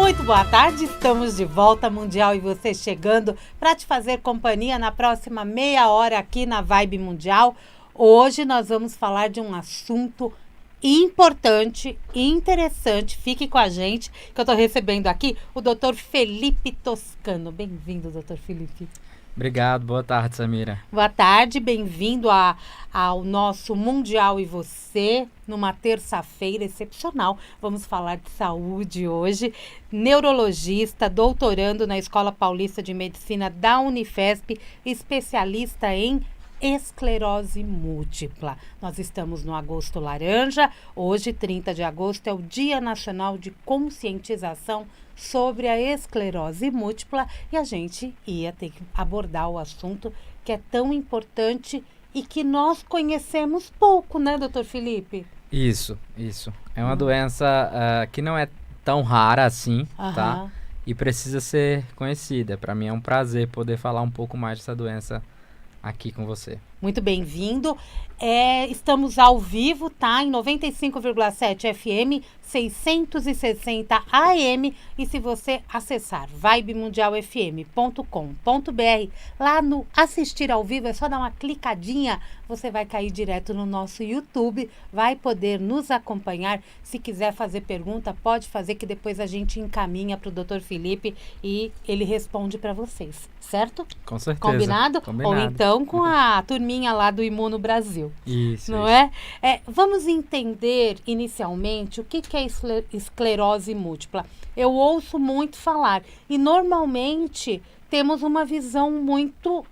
Muito boa tarde, estamos de volta, Mundial e você chegando para te fazer companhia na próxima meia hora aqui na Vibe Mundial. Hoje nós vamos falar de um assunto importante e interessante. Fique com a gente, que eu estou recebendo aqui o Dr. Felipe Toscano. Bem-vindo, Dr. Felipe. Obrigado, boa tarde, Samira. Boa tarde, bem-vindo ao nosso Mundial e Você, numa terça-feira excepcional. Vamos falar de saúde hoje. Neurologista, doutorando na Escola Paulista de Medicina da Unifesp, especialista em esclerose múltipla. Nós estamos no Agosto Laranja. Hoje, 30 de agosto, é o Dia Nacional de Conscientização sobre a esclerose múltipla e a gente ia ter que abordar o assunto que é tão importante e que nós conhecemos pouco, né, doutor Felipe? Isso. É uma doença que não é tão rara assim, tá? E precisa ser conhecida. Para mim é um prazer poder falar um pouco mais dessa doença aqui com você. Muito bem-vindo. Estamos ao vivo, tá? Em 95,7 FM, 660 AM. E se você acessar vibemundialfm.com.br, lá no assistir ao vivo, é só dar uma clicadinha, você vai cair direto no nosso YouTube, vai poder nos acompanhar. Se quiser fazer pergunta, pode fazer, que depois a gente encaminha para o Dr. Felipe e ele responde para vocês, certo? Com certeza. Combinado? Ou então com a turminha lá do Imuno Brasil. Isso. Não é? Vamos entender inicialmente o que é esclerose múltipla. Eu ouço muito falar e normalmente temos uma visão muito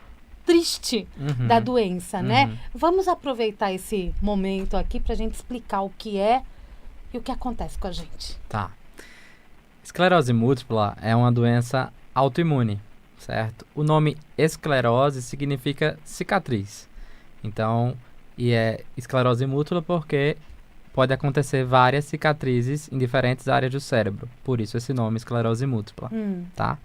triste da doença, né? Vamos aproveitar esse momento aqui para a gente explicar o que é e o que acontece com a gente. Tá. Esclerose múltipla é uma doença autoimune, certo? O nome esclerose significa cicatriz. Então, e é esclerose múltipla porque pode acontecer várias cicatrizes em diferentes áreas do cérebro. Por isso esse nome, esclerose múltipla, tá?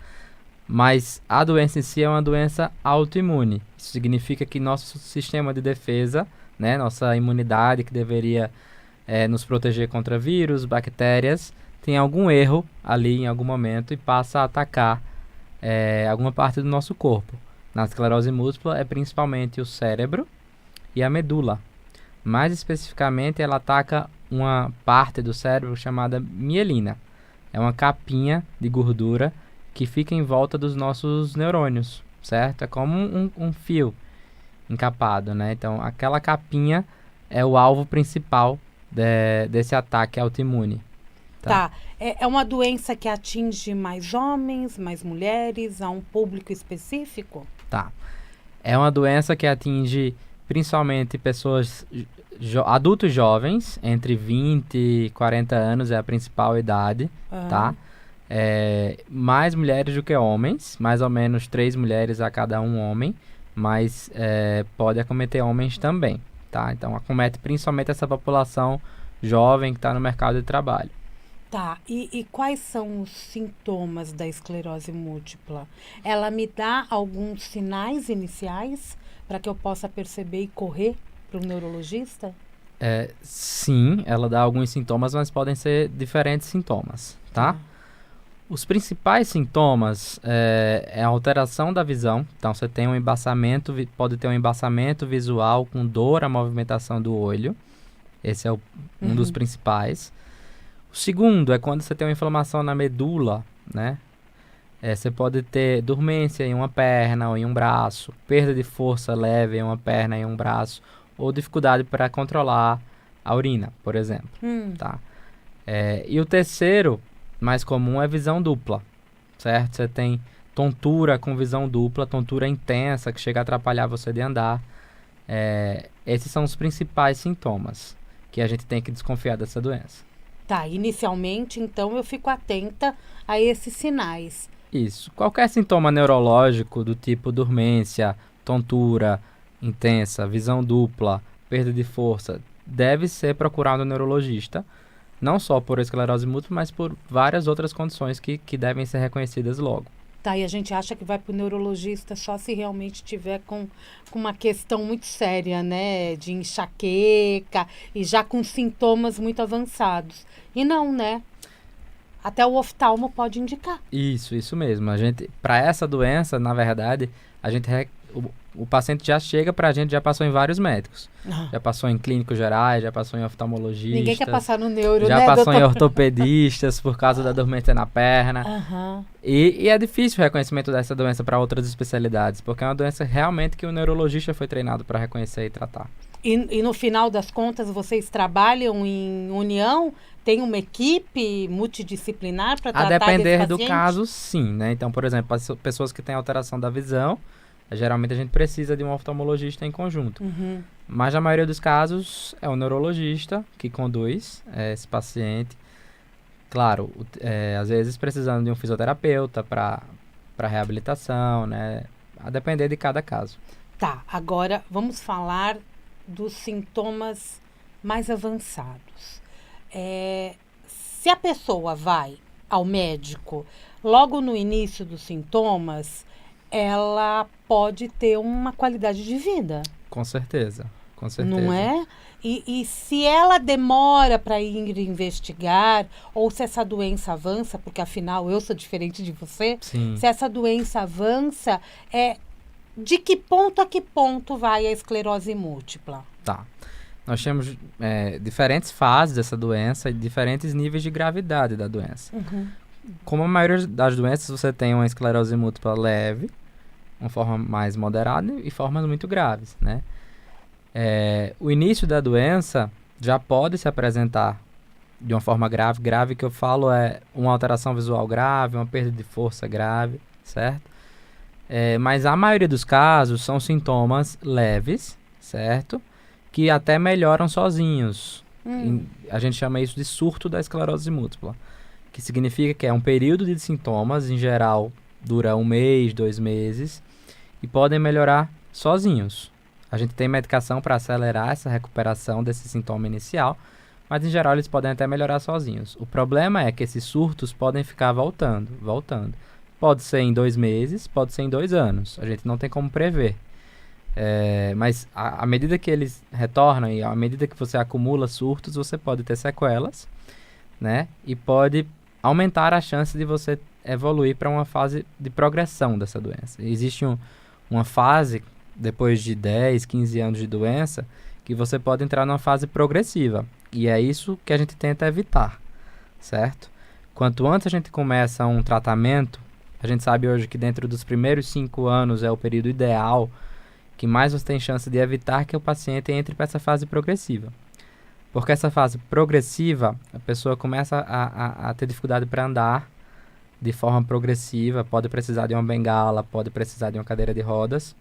Mas a doença em si é uma doença autoimune. Isso significa que nosso sistema de defesa, né, nossa imunidade que deveria nos proteger contra vírus, bactérias, tem algum erro ali em algum momento e passa a atacar alguma parte do nosso corpo. Na esclerose múltipla é principalmente o cérebro e a medula. Mais especificamente, ela ataca uma parte do cérebro chamada mielina. É uma capinha de gordura que fica em volta dos nossos neurônios, certo? É como um fio encapado, né? Então, aquela capinha é o alvo principal desse ataque autoimune. Tá. É uma doença que atinge mais homens, mais mulheres, a um público específico? Tá. É uma doença que atinge principalmente pessoas, adultos jovens, entre 20 e 40 anos é a principal idade, tá? Mais mulheres do que homens, mais ou menos 3 mulheres a cada um homem, mas pode acometer homens também, tá? Então acomete principalmente essa população jovem que está no mercado de trabalho. Tá, e quais são os sintomas da esclerose múltipla? Ela me dá alguns sinais iniciais para que eu possa perceber e correr para o neurologista? Sim, ela dá alguns sintomas, mas podem ser diferentes sintomas, tá? Os principais sintomas é a alteração da visão. Então, você tem um embaçamento, pode ter um embaçamento visual com dor à movimentação do olho. Esse é um dos principais. O segundo é quando você tem uma inflamação na medula, né? Você pode ter dormência em uma perna ou em um braço, perda de força leve em uma perna e um braço, ou dificuldade para controlar a urina, por exemplo. Tá? E o terceiro, mais comum, é visão dupla, certo? Você tem tontura com visão dupla, tontura intensa que chega a atrapalhar você de andar. Esses são os principais sintomas que a gente tem que desconfiar dessa doença. Tá, inicialmente, então, eu fico atenta a esses sinais. Isso. Qualquer sintoma neurológico do tipo dormência, tontura intensa, visão dupla, perda de força, deve ser procurado um neurologista, não só por esclerose múltipla, mas por várias outras condições que devem ser reconhecidas logo. Tá, e a gente acha que vai para o neurologista só se realmente tiver com uma questão muito séria, né? De enxaqueca e já com sintomas muito avançados. E não, né? Até o oftalmo pode indicar. Isso mesmo. Para essa doença, na verdade, o paciente já chega pra gente, já passou em vários médicos. Já passou em clínicos gerais, já passou em oftalmologistas. Ninguém quer passar no neuro, já né, passou doutor? em ortopedistas por causa da dormência na perna. E é difícil o reconhecimento dessa doença para outras especialidades, porque é uma doença realmente que o neurologista foi treinado para reconhecer e tratar. E no final das contas, vocês trabalham em união? Tem uma equipe multidisciplinar para tratar desse paciente? A depender do caso, sim, né? Então, por exemplo, pessoas que têm alteração da visão, geralmente a gente precisa de um oftalmologista em conjunto. Mas na maioria dos casos é o neurologista que conduz esse paciente. Claro, às vezes precisando de um fisioterapeuta para reabilitação, né? A depender de cada caso. Tá, agora vamos falar dos sintomas mais avançados. Se a pessoa vai ao médico logo no início dos sintomas, ela pode ter uma qualidade de vida. Com certeza. Não é? E se ela demora para ir investigar, ou se essa doença avança, porque afinal eu sou diferente de você, Sim. Se essa doença avança, de que ponto a que ponto vai a esclerose múltipla? Tá. Nós temos diferentes fases dessa doença e diferentes níveis de gravidade da doença. Como a maioria das doenças, você tem uma esclerose múltipla leve, uma forma mais moderada e formas muito graves, né? O início da doença já pode se apresentar de uma forma grave. Grave que eu falo é uma alteração visual grave, uma perda de força grave, certo? Mas a maioria dos casos são sintomas leves, certo? Que até melhoram sozinhos. A gente chama isso de surto da esclerose múltipla, que significa que é um período de sintomas, em geral dura 1 mês, 2 meses, e podem melhorar sozinhos. A gente tem medicação para acelerar essa recuperação desse sintoma inicial, mas em geral eles podem até melhorar sozinhos. O problema é que esses surtos podem ficar voltando. Pode ser em 2 meses, pode ser em 2 anos. A gente não tem como prever. Mas à medida que eles retornam e à medida que você acumula surtos, você pode ter sequelas, né? E pode aumentar a chance de você evoluir para uma fase de progressão dessa doença. Existe uma fase, depois de 10, 15 anos de doença, que você pode entrar numa fase progressiva. E é isso que a gente tenta evitar, certo? Quanto antes a gente começa um tratamento, a gente sabe hoje que dentro dos primeiros 5 anos é o período ideal, que mais você tem chance de evitar que o paciente entre para essa fase progressiva. Porque essa fase progressiva, a pessoa começa a ter dificuldade para andar de forma progressiva, pode precisar de uma bengala, pode precisar de uma cadeira de rodas.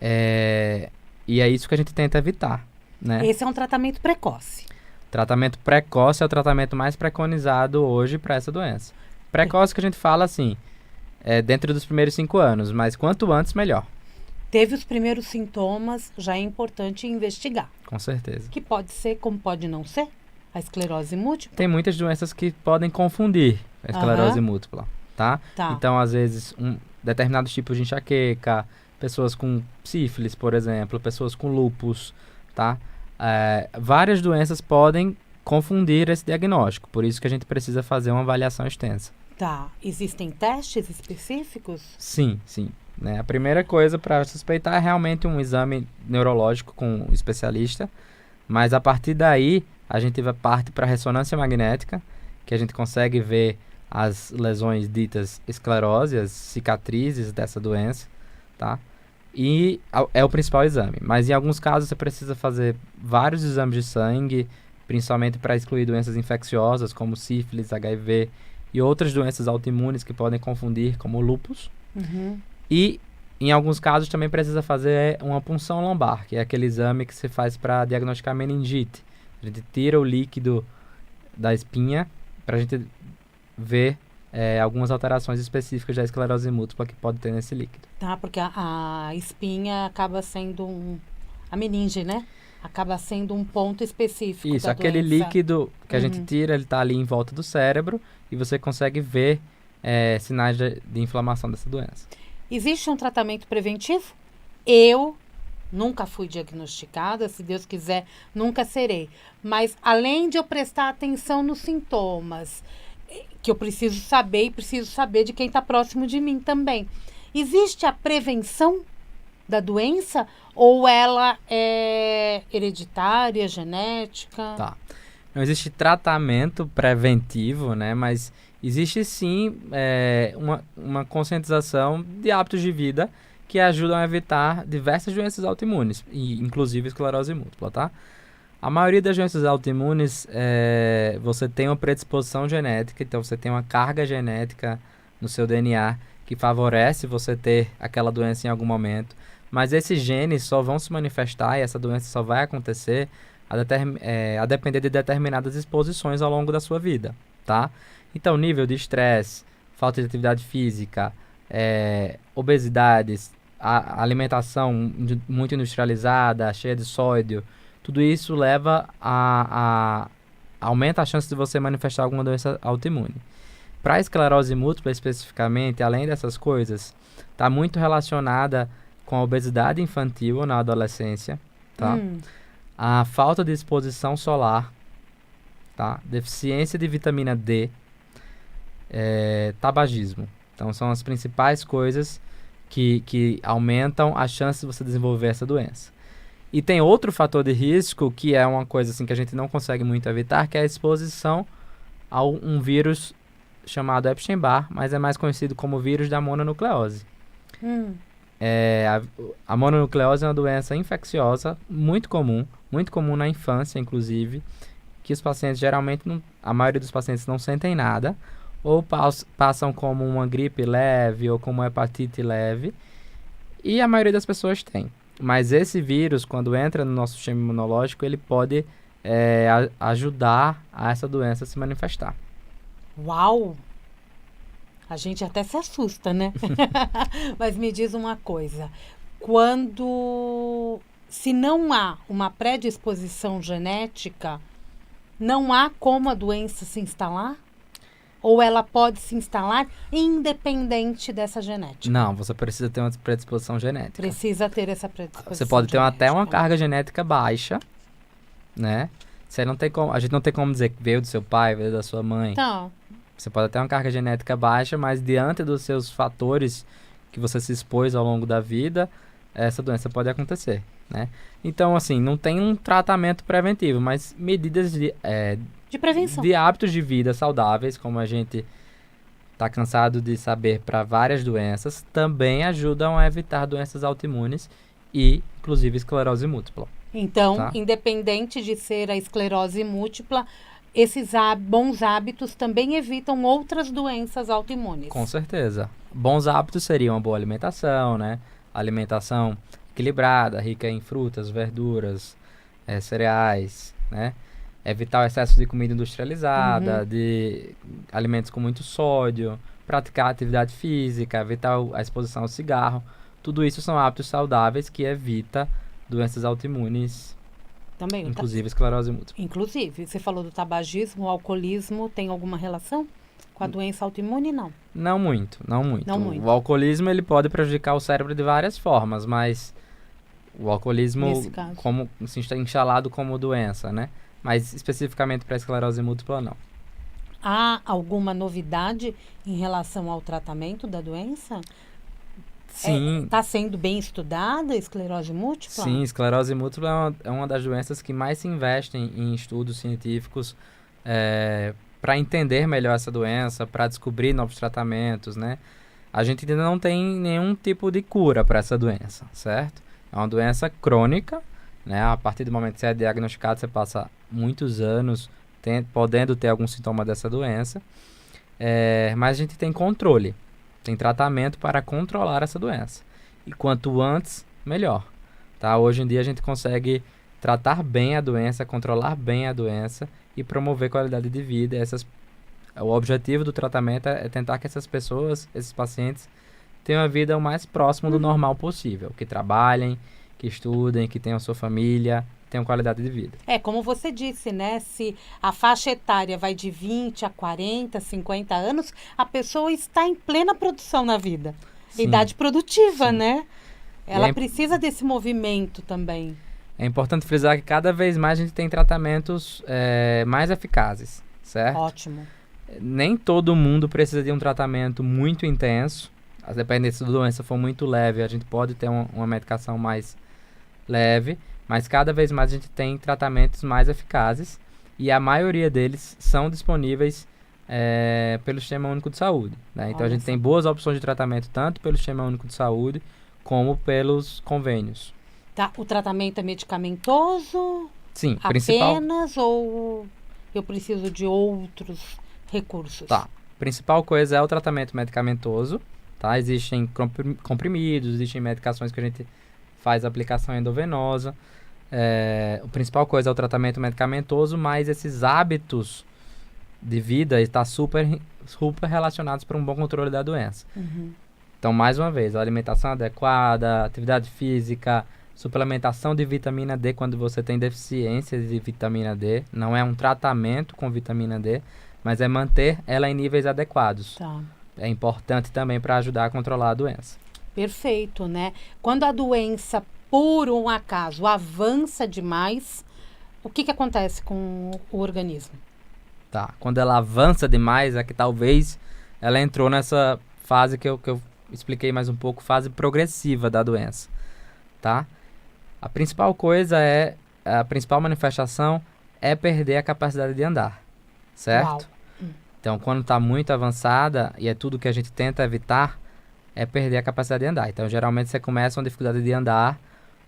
E é isso que a gente tenta evitar, né? Esse é um tratamento precoce. Tratamento precoce é o tratamento mais preconizado hoje para essa doença. Precoce que a gente fala assim, dentro dos primeiros 5 anos, mas quanto antes, melhor. Teve os primeiros sintomas, já é importante investigar. Com certeza. Que pode ser, como pode não ser, a esclerose múltipla. Tem muitas doenças que podem confundir a esclerose múltipla, tá? Então, às vezes, determinados tipos de enxaqueca, pessoas com sífilis, por exemplo, pessoas com lúpus, tá? Várias doenças podem confundir esse diagnóstico, por isso que a gente precisa fazer uma avaliação extensa. Tá. Existem testes específicos? Sim. Né? A primeira coisa para suspeitar é realmente um exame neurológico com um especialista, mas a partir daí a gente parte para a ressonância magnética, que a gente consegue ver as lesões ditas esclerose, as cicatrizes dessa doença, tá? E é o principal exame, mas em alguns casos você precisa fazer vários exames de sangue, principalmente para excluir doenças infecciosas como sífilis, HIV e outras doenças autoimunes que podem confundir, como lúpus. E, em alguns casos, também precisa fazer uma punção lombar, que é aquele exame que se faz para diagnosticar meningite. A gente tira o líquido da espinha para a gente ver algumas alterações específicas da esclerose múltipla que pode ter nesse líquido. Tá, porque a espinha acaba sendo a meninge, né? Acaba sendo um ponto específico Isso, da aquele doença. líquido que a gente tira, ele está ali em volta do cérebro e você consegue ver sinais de inflamação dessa doença. Existe um tratamento preventivo? Eu nunca fui diagnosticada, se Deus quiser, nunca serei. Mas além de eu prestar atenção nos sintomas, que eu preciso saber e preciso saber de quem está próximo de mim também. Existe a prevenção da doença ou ela é hereditária, genética? Tá. Não existe tratamento preventivo, né? Mas existe sim uma conscientização de hábitos de vida que ajudam a evitar diversas doenças autoimunes, inclusive esclerose múltipla, tá? A maioria das doenças autoimunes, você tem uma predisposição genética, então você tem uma carga genética no seu DNA que favorece você ter aquela doença em algum momento, mas esses genes só vão se manifestar e essa doença só vai acontecer a depender de determinadas exposições ao longo da sua vida, tá? Então, nível de estresse, falta de atividade física, obesidade, a alimentação muito industrializada, cheia de sódio, tudo isso leva aumenta a chance de você manifestar alguma doença autoimune. Para a esclerose múltipla especificamente, além dessas coisas, está muito relacionada com a obesidade infantil na adolescência, tá? A falta de exposição solar, tá? Deficiência de vitamina D, tabagismo. Então, são as principais coisas que aumentam a chance de você desenvolver essa doença. E tem outro fator de risco, que é uma coisa assim, que a gente não consegue muito evitar, que é a exposição a um vírus chamado Epstein-Barr, mas é mais conhecido como vírus da mononucleose. A mononucleose é uma doença infecciosa muito comum na infância, inclusive, que os pacientes geralmente, a maioria dos pacientes não sentem nada, ou passam como uma gripe leve ou como uma hepatite leve, e a maioria das pessoas tem. Mas esse vírus, quando entra no nosso sistema imunológico, ele pode ajudar a essa doença se manifestar. Uau! A gente até se assusta, né? Mas me diz uma coisa. Se não há uma predisposição genética, não há como a doença se instalar? Ou ela pode se instalar independente dessa genética? Não, você precisa ter uma predisposição genética. Precisa ter essa predisposição Você pode ter genética. até uma carga genética baixa, né? A gente não tem como dizer que veio do seu pai, veio da sua mãe. Então, Você pode ter uma carga genética baixa, mas diante dos seus fatores que você se expôs ao longo da vida, essa doença pode acontecer, né? Então, assim, não tem um tratamento preventivo, mas medidas de prevenção. de hábitos de vida saudáveis, como a gente está cansado de saber para várias doenças, também ajudam a evitar doenças autoimunes e, inclusive, esclerose múltipla. Então, Tá. independente de ser a esclerose múltipla, esses bons hábitos também evitam outras doenças autoimunes. Com certeza. Bons hábitos seriam uma boa alimentação, né? Alimentação equilibrada, rica em frutas, verduras, cereais, né? Evitar o excesso de comida industrializada, de alimentos com muito sódio, praticar atividade física, evitar a exposição ao cigarro. Tudo isso são hábitos saudáveis que evita doenças autoimunes, Também. inclusive esclerose múltipla. Inclusive, você falou do tabagismo, o alcoolismo tem alguma relação com a doença autoimune? Não. Não muito. Não muito. O alcoolismo ele pode prejudicar o cérebro de várias formas, mas o alcoolismo Nesse caso. como assim, está instalado como doença, né? Mas especificamente para esclerose múltipla, não. Há alguma novidade em relação ao tratamento da doença? Sim, Está sendo bem estudada a esclerose múltipla? sim, esclerose múltipla é uma das doenças que mais se investem em estudos científicos para entender melhor essa doença, para descobrir novos tratamentos, né? A gente ainda não tem nenhum tipo de cura para essa doença, certo? É uma doença crônica, né? A partir do momento que você é diagnosticado, você passa muitos anos podendo ter algum sintoma dessa doença, mas a gente tem controle, tem tratamento para controlar essa doença. E quanto antes, melhor. Tá? Hoje em dia a gente consegue tratar bem a doença, controlar bem a doença e promover qualidade de vida. O objetivo do tratamento é tentar que essas pessoas, esses pacientes, tenham a vida o mais próximo do normal possível. Que trabalhem, que estudem, que tenham sua família, tenham qualidade de vida. Como você disse, né? Se a faixa etária vai de 20 a 40, 50 anos, a pessoa está em plena produção na vida. Sim. Idade produtiva, Sim. né? Ela precisa desse movimento também. É importante frisar que cada vez mais a gente tem tratamentos mais eficazes, certo? Ótimo. nem todo mundo precisa de um tratamento muito intenso. Dependendo se a doença for muito leve, a gente pode ter uma medicação mais leve, mas cada vez mais a gente tem tratamentos mais eficazes e a maioria deles são disponíveis pelo Sistema Único de Saúde, né? Então a gente tem boas opções de tratamento tanto pelo Sistema Único de Saúde como pelos convênios. Tá, o tratamento é medicamentoso? Sim, apenas ou eu preciso de outros recursos? Tá, a principal coisa é o tratamento medicamentoso, tá? Existem comprimidos, existem medicações que a gente faz aplicação endovenosa. A principal coisa é o tratamento medicamentoso, mas esses hábitos de vida estão super relacionados para um bom controle da doença. Então, mais uma vez, a alimentação adequada, atividade física, suplementação de vitamina D quando você tem deficiência de vitamina D. Não é um tratamento com vitamina D, mas é manter ela em níveis adequados. Tá. É importante também para ajudar a controlar a doença. Perfeito, né? Quando a doença, por um acaso, avança demais, o que acontece com o organismo? Tá, quando ela avança demais, é que talvez ela entrou nessa fase que eu expliquei mais um pouco, fase progressiva da doença, tá? A principal coisa a principal manifestação é perder a capacidade de andar, certo? Uau. Então, quando está muito avançada, e é tudo que a gente tenta evitar, é perder a capacidade de andar. Então, geralmente você começa com dificuldade de andar,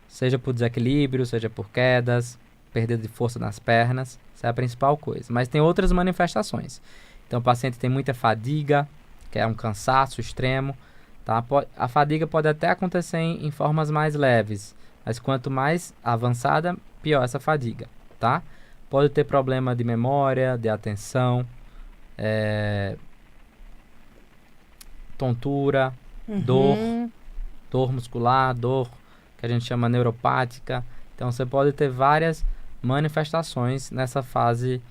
seja por desequilíbrio, seja por quedas, perda de força nas pernas, essa é a principal coisa. Mas tem outras manifestações. Então, o paciente tem muita fadiga, que é um cansaço extremo, tá? A fadiga pode até acontecer em formas mais leves, mas quanto mais avançada, pior essa fadiga, tá? Pode ter problema de memória, de atenção, tontura, dor muscular, dor que a gente chama neuropática. Então, você pode ter várias manifestações nessa fase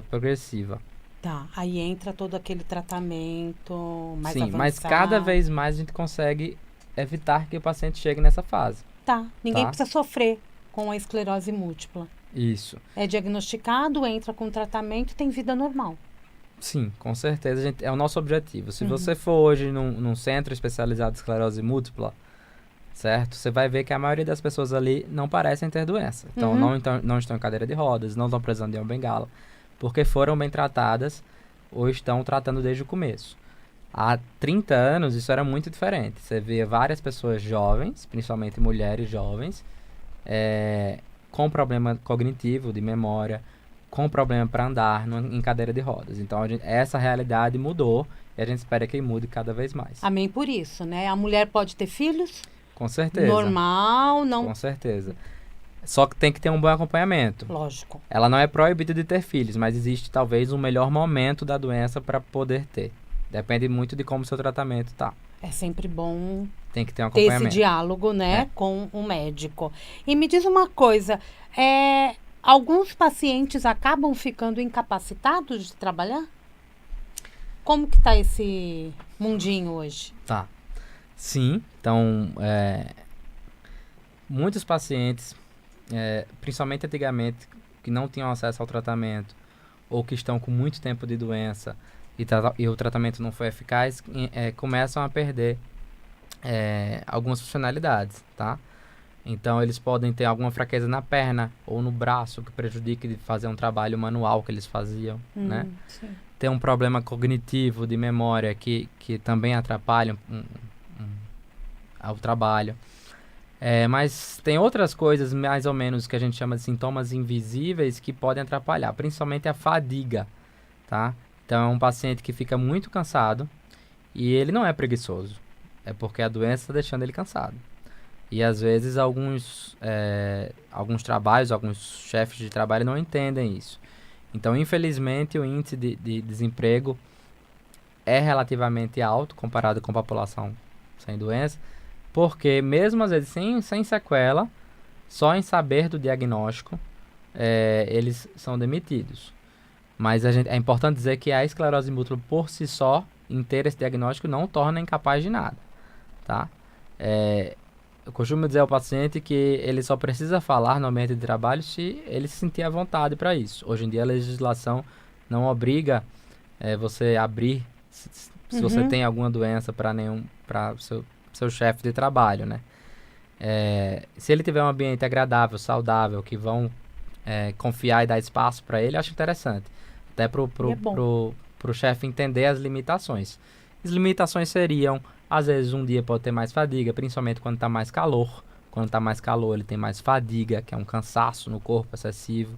progressiva. Tá, aí entra todo aquele tratamento mais Sim, avançado. mas cada vez mais a gente consegue evitar que o paciente chegue nessa fase. Tá, ninguém Tá? precisa sofrer com a esclerose múltipla. Isso. É diagnosticado, entra com tratamento e tem vida normal. Sim, com certeza é o nosso objetivo. Se você for hoje num centro especializado em esclerose múltipla, certo? Você vai ver que a maioria das pessoas ali não parecem ter doença. Então, não estão em cadeira de rodas, não estão precisando de uma bengala, porque foram bem tratadas ou estão tratando desde o começo. Há 30 anos, isso era muito diferente. Você via várias pessoas jovens, principalmente mulheres jovens, com problema cognitivo, de memória, com problema para andar em cadeira de rodas. Então, essa realidade mudou e a gente espera que mude cada vez mais. Amém por isso, né? A mulher pode ter filhos? Com certeza. Normal, não... Com certeza. Só que tem que ter um bom acompanhamento. Lógico. Ela não é proibida de ter filhos, mas existe talvez um melhor momento da doença para poder ter. Depende muito de como o seu tratamento tá. É sempre bom tem que ter um ter acompanhamento. esse diálogo, né, com o médico. E me diz uma coisa, alguns pacientes acabam ficando incapacitados de trabalhar? Como que tá esse mundinho hoje? Tá. Sim, então, muitos pacientes, principalmente antigamente, que não tinham acesso ao tratamento ou que estão com muito tempo de doença e o tratamento não foi eficaz, começam a perder algumas funcionalidades, tá? Então, eles podem ter alguma fraqueza na perna ou no braço que prejudique de fazer um trabalho manual que eles faziam, né? Sim. Tem um problema cognitivo de memória que também atrapalha o trabalho. Mas tem outras coisas, mais ou menos, que a gente chama de sintomas invisíveis que podem atrapalhar, principalmente a fadiga, tá? Então, é um paciente que fica muito cansado e ele não é preguiçoso. É porque a doença está deixando ele cansado. E, às vezes, alguns trabalhos, alguns chefes de trabalho não entendem isso. Então, infelizmente, o índice de desemprego é relativamente alto comparado com a população sem doença, porque mesmo às vezes sem sequela, só em saber do diagnóstico, eles são demitidos. Mas é importante dizer que a esclerose múltipla por si só, em ter esse diagnóstico, não torna incapaz de nada, tá? Eu costumo dizer ao paciente que ele só precisa falar no ambiente de trabalho se ele se sentir à vontade para isso. Hoje em dia a legislação não obriga você abrir, se você tem alguma doença para seu chefe de trabalho, né? Se ele tiver um ambiente agradável, saudável, que vão confiar e dar espaço para ele, eu acho interessante. Até pro chefe entender as limitações. As limitações seriam, às vezes um dia pode ter mais fadiga, principalmente quando está mais calor. Quando está mais calor, ele tem mais fadiga, que é um cansaço no corpo excessivo.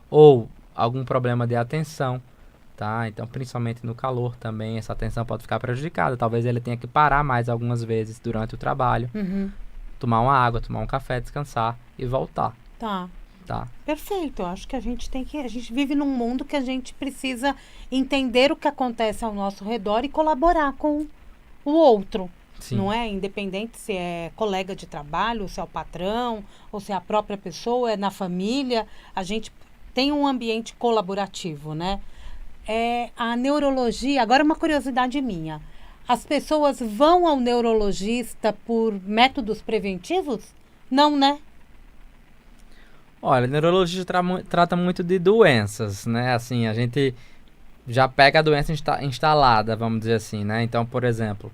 Ou algum problema de atenção, tá? Então, principalmente no calor também, essa atenção pode ficar prejudicada. Talvez ele tenha que parar mais algumas vezes durante o trabalho, tomar uma água, tomar um café, descansar e voltar. Tá. Tá. Perfeito. Eu acho que a gente vive num mundo que a gente precisa entender o que acontece ao nosso redor e colaborar com o outro. Sim. Não é? Independente se é colega de trabalho, se é o patrão, ou se é a própria pessoa, é na família, a gente tem um ambiente colaborativo, né? A neurologia, agora uma curiosidade minha, as pessoas vão ao neurologista por métodos preventivos? Não, né? Olha, a neurologia trata muito de doenças, né? Assim, a gente já pega a doença instalada, vamos dizer assim, né? Então, por exemplo,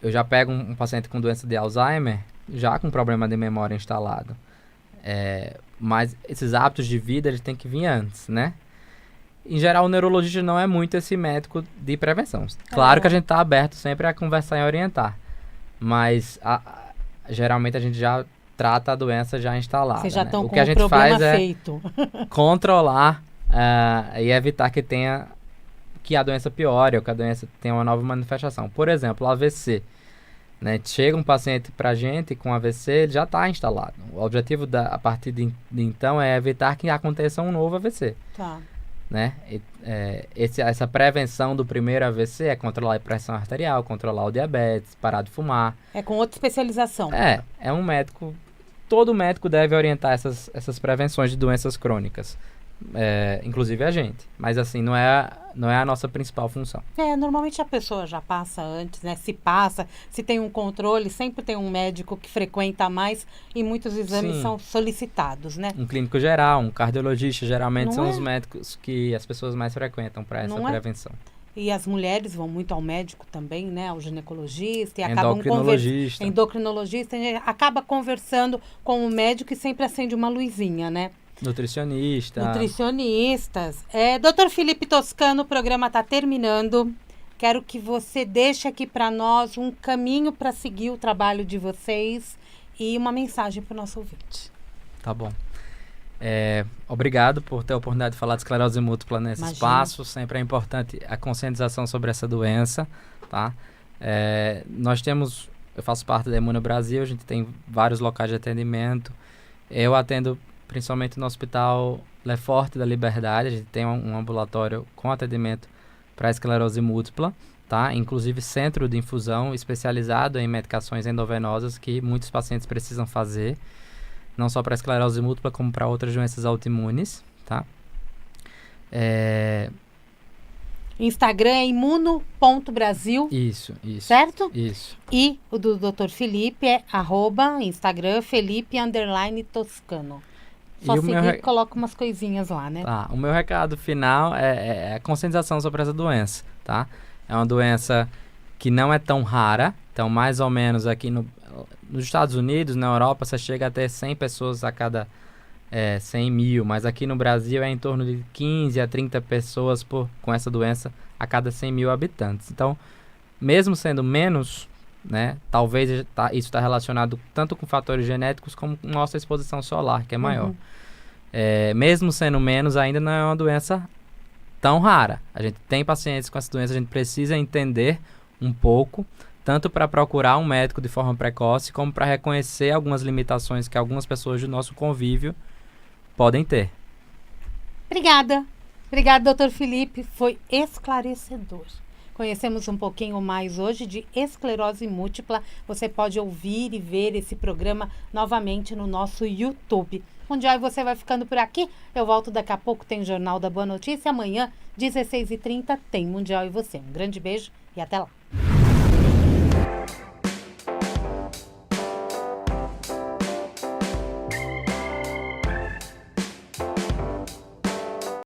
eu já pego um paciente com doença de Alzheimer, já com problema de memória instalado. Mas esses hábitos de vida, eles têm que vir antes, né? Em geral, o neurologista não é muito esse médico de prevenção. Claro que a gente está aberto sempre a conversar e orientar. Mas, geralmente, a gente já trata a doença já instalada. Vocês já estão o com que a gente problema faz feito. Controlar e evitar que a doença piore ou que a doença tenha uma nova manifestação. Por exemplo, o AVC. Né? Chega um paciente para a gente com AVC, ele já está instalado. O objetivo a partir de então é evitar que aconteça um novo AVC. Tá. Né? Essa prevenção do primeiro AVC é controlar a pressão arterial, controlar o diabetes, parar de fumar. É com outra especialização. É um médico. Todo médico deve orientar essas prevenções de doenças crônicas. Inclusive a gente. Mas assim, não é a nossa principal função. Normalmente a pessoa já passa antes, né? Se tem um controle, sempre tem um médico que frequenta mais e muitos exames são solicitados, né? Um clínico geral, um cardiologista, geralmente são os médicos que as pessoas mais frequentam para essa prevenção. E as mulheres vão muito ao médico também, né? Ao ginecologista. E endocrinologista. E acaba conversando com o médico e sempre acende uma luzinha, né? Nutricionistas. Dr. Felipe Toscano, o programa está terminando. Quero que você deixe aqui para nós um caminho para seguir o trabalho de vocês e uma mensagem para o nosso ouvinte. Tá bom. Obrigado por ter a oportunidade de falar de esclerose múltipla nesse espaço. Sempre é importante a conscientização sobre essa doença, tá? Eu faço parte da Imuna Brasil, a gente tem vários locais de atendimento. Eu atendo principalmente no Hospital Leforte da Liberdade, a gente tem um ambulatório com atendimento para esclerose múltipla, tá? Inclusive centro de infusão especializado em medicações endovenosas que muitos pacientes precisam fazer, não só para esclerose múltipla, como para outras doenças autoimunes, tá? Instagram é imuno.brasil. Isso. Certo? Isso. E o do Dr. Felipe é @Instagram Felipe_Toscano. Só seguir e coloca umas coisinhas lá, né? O meu recado final é a conscientização sobre essa doença, tá? É uma doença que não é tão rara. Então, mais ou menos aqui nos Estados Unidos, na Europa, você chega a ter 100 pessoas a cada 100 mil. Mas aqui no Brasil é em torno de 15 a 30 pessoas com essa doença a cada 100 mil habitantes. Então, mesmo sendo menos, né, talvez isso está relacionado tanto com fatores genéticos como com nossa exposição solar, que é maior. Mesmo sendo menos, ainda não é uma doença tão rara. A gente tem pacientes com essa doença, a gente precisa entender um pouco, tanto para procurar um médico de forma precoce, como para reconhecer algumas limitações que algumas pessoas do nosso convívio podem ter. Obrigada, doutor Felipe. Foi esclarecedor. Conhecemos um pouquinho mais hoje de esclerose múltipla. Você pode ouvir e ver esse programa novamente no nosso YouTube. Mundial e você vai ficando por aqui. Eu volto daqui a pouco, tem Jornal da Boa Notícia. Amanhã, 16h30, tem Mundial e você. Um grande beijo e até lá.